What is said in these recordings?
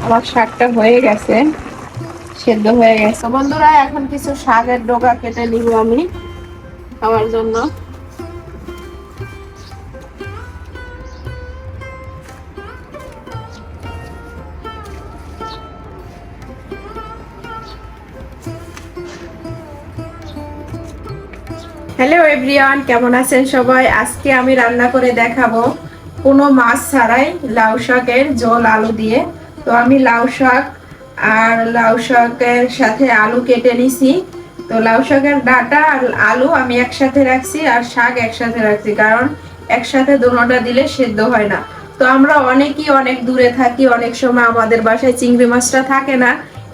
আমার শাকটা হয়ে গেছে, সেদ্ধ হয়ে গেছে। বন্ধুরা এখন কিছু শাকের ডগা কেটে নিব আমি খাওয়ার জন্য। হ্যালো এভরিওয়ান, কেমন আছেন সবাই? আজকে আমি রান্না করে দেখাবো কোনো মাছ ছাড়াই লাউ শাকের ঝোল আলু দিয়ে। তো আমি লাউ শাক আর লাউ শাকের সাথে আলু কেটে নিছি। তো লাউ শাকের ডাঁটা আর আলু আমি একসাথে রাখছি আর শাক একসাথে রাখছি, কারণ একসাথে দুটোটা দিলে সেদ্ধ হয় না। তো আমরা অনেকেই অনেক দূরে থাকি, অনেক সময় আমাদের বাসায় চিংড়ি মাছটা থাকে না।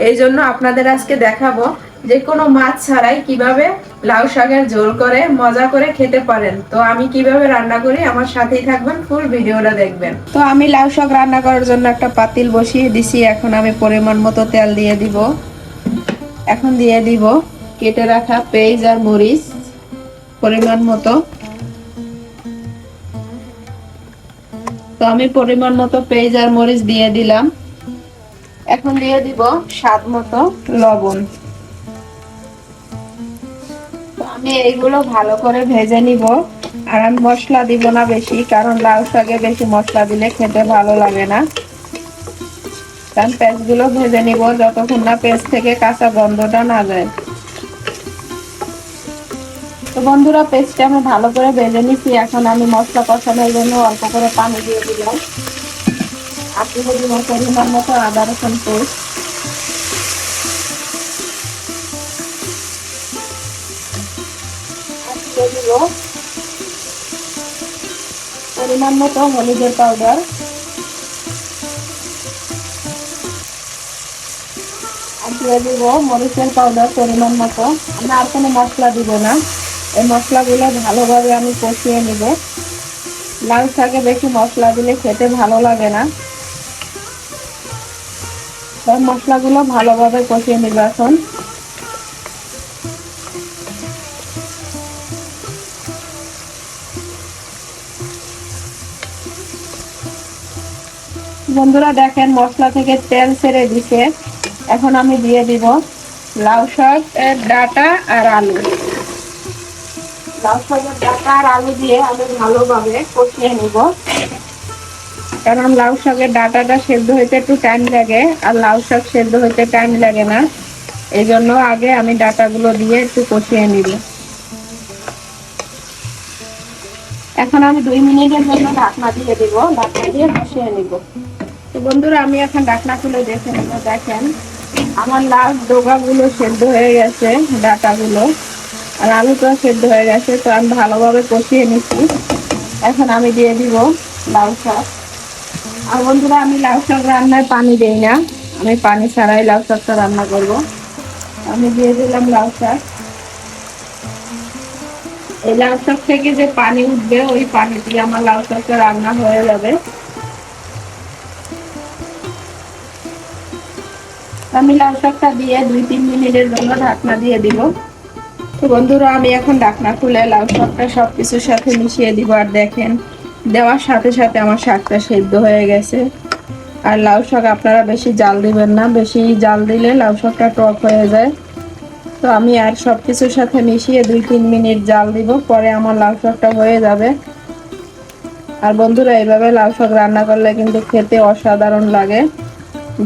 এই জন্য আপনাদের আজকে দেখাবো যে কোনো মাছ ছাড়াই কিভাবে লাউ শাকের ঝোল করে মজা করে খেতে পারেন। তো আমি কিভাবে রান্না করি আমার সাথেই থাকবেন, ফুল ভিডিওটা দেখবেন। তো আমি লাউ শাক রান্না করার জন্য একটা পাতিল বসিয়ে দিছি। এখন আমি পরিমাণ মতো তেল দিয়ে দিব। এখন দিয়ে দিব কেটে রাখা পেঁয়াজ আর মরিচ পরিমাণ মতো। তো আমি পরিমাণ মতো পেঁয়াজ আর মরিচ দিয়ে দিলাম। এখন দিয়ে দিব স্বাদ মতো লবণ। আমি এইগুলো ভালো করে ভেজে নিব। আর আমি মশলা দিব না বেশি, কারণ লাউ শাকে বেশি মশলা দিলে খেতে ভালো লাগে না। কারণ পেঁয়াজগুলো ভেজে নিব যতক্ষণ না পেঁয়াজ থেকে কাঁচা গন্ধটা না যায়। তো বন্ধুরা পেঁয়াজটা আমি ভালো করে ভেজে নিচ্ছি। এখন আমি মশলা কষানোর জন্য অল্প করে পানি দিয়ে দিলাম। আর দিয়ে দিব পরিমাণ মতো আদা রসুন পেস্ট। আর দিয়ে দিব পরিমাণ মতো হলুদের পাউডার। আর দিয়ে দিব মরিচের পাউডার পরিমাণ মতো। আমি আর কোনো মশলা দিব না। এই মশলাগুলো ভালোভাবে আমি কষিয়ে নেব। লাউ শাকে বেশি মশলা দিলে খেতে ভালো লাগে না। তাই মশলাগুলো ভালোভাবে কষিয়ে নেব এখন। বন্ধুরা দেখেন মশলা থেকে তেল ছেড়ে দিছে। এখন আমি দিয়ে দিব লাউ শাকের ডাঁটা আর আলু। লাউ শাকের ডাঁটা আর আলু দিয়ে আমি ভালোভাবে কষিয়ে নিব, কারণ লাউ শাকের ডাঁটাটা সেদ্ধ হইতে একটু টাইম লাগে আর লাউ শাক সেদ্ধ হইতে টাইম লাগে না। এই জন্য আগে আমি ডাঁটাগুলো দিয়ে একটু কষিয়ে নিব। এখন আমি 2 মিনিটের জন্য ঢাকনা দিয়ে দিব, ঢাকনা দিয়ে কষিয়ে নিব। তো বন্ধুরা আমি এখন ঢাকনা খুলে দেখে নেব। দেখেন আমার লাউ ডগাগুলো সেদ্ধ হয়ে গেছে, ডাঁটাগুলো আর আলুটা সেদ্ধ হয়ে গেছে। তো আমি ভালোভাবে কষিয়ে নিচ্ছি। এখন আমি দিয়ে দিব লাউ শাক। আর বন্ধুরা আমি লাউ শাক রান্নায় পানি দেই না, আমি পানি ছাড়াই লাউ শাকটা রান্না করব। আমি দিয়ে দিলাম লাউ শাক। এই লাউ শাক থেকে যে পানি উঠবে ওই পানি দিয়ে আমার লাউ শাকটা রান্না হয়ে যাবে। আমি লাউ শাকটা দিয়ে 2-3 মিনিটের জন্য ঢাকনা দিয়ে দিব। তো বন্ধুরা আমি এখন ঢাকনা খুলে লাউ শাকটা সবকিছুর সাথে মিশিয়ে দিব। আর দেখেন দেওয়ার সাথে সাথে আমার শাকটা সেদ্ধ হয়ে গেছে। আর লাউ শাক আপনারা বেশি জাল দিবেন না, বেশি জাল দিলে লাউ শাকটা টক হয়ে যায়। তো আমি আর সবকিছুর সাথে মিশিয়ে 2-3 মিনিট জাল দিব, পরে আমার লাউ শাকটা হয়ে যাবে। আর বন্ধুরা এইভাবে লাউ শাক রান্না করলে কিন্তু খেতে অসাধারণ লাগে।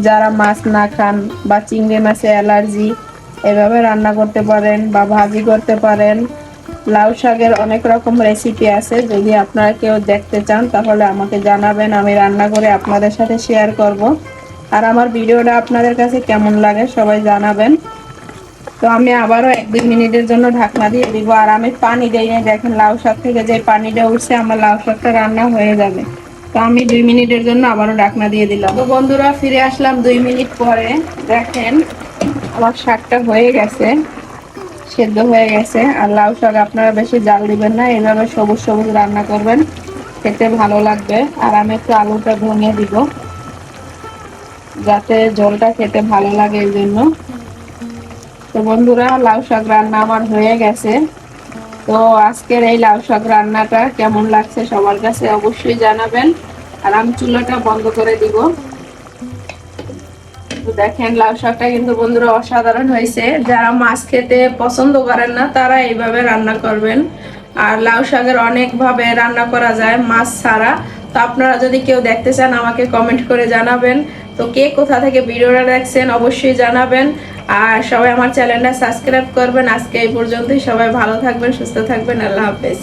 যারা মাছ না খান বা চিংড়ি মাছে অ্যালার্জি, এভাবে রান্না করতে পারেন বা ভাজি করতে পারেন। লাউ শাকের অনেক রকম রেসিপি আছে, যদি আপনারা কেউ দেখতে চান তাহলে আমাকে জানাবেন, আমি রান্না করে আপনাদের সাথে শেয়ার করব। আর আমার ভিডিওটা আপনাদের কাছে কেমন লাগে সবাই জানাবেন। তো আমি আবারও 1-2 মিনিটের জন্য ঢাকনা দিয়ে দিব। আর আমি পানি দেই না, দেখেন লাউ শাক থেকে যে পানিটা উঠছে আমার লাউ শাকটা রান্না হয়ে যাবে। তো আমি 2 মিনিটের জন্য আবারও ঢাকনা দিয়ে দিলাম। তো বন্ধুরা ফিরে আসলাম 2 মিনিট পরে। দেখেন আমার শাকটা হয়ে গেছে, সেদ্ধ হয়ে গেছে। আর লাউ শাক আপনারা বেশি জাল দিবেন না, এইভাবে সবুজ সবুজ রান্না করবেন, খেতে ভালো লাগবে। আর আমি একটু আলুটা ভেঙে দিব যাতে ঝোলটা খেতে ভালো লাগে, এই জন্য। তো বন্ধুরা লাউ শাক রান্না আমার হয়ে গেছে। তো আজকের এই লাউ শাক রান্নাটা কেমন লাগছে সবার কাছে অবশ্যই জানাবেন। আর আমি চুলাটা বন্ধ করে দিব। তো দেখেন লাউ শাকটা কিন্তু বন্ধুরা অসাধারণ হয়েছে। যারা মাছ খেতে পছন্দ করেন না তারা এইভাবে রান্না করবেন। আর লাউ শাকের অনেক ভাবে রান্না করা যায় মাছ ছাড়া। তো আপনারা যদি কেউ দেখতে চান আমাকে কমেন্ট করে জানাবেন। তো কে কোথা থেকে ভিডিওটা দেখছেন অবশ্যই জানাবেন। আর সবাই আমার চ্যানেলটা সাবস্ক্রাইব করবেন। আজকে এই পর্যন্তই, সবাই ভালো থাকবেন, সুস্থ থাকবেন, আল্লাহ হাফেজ।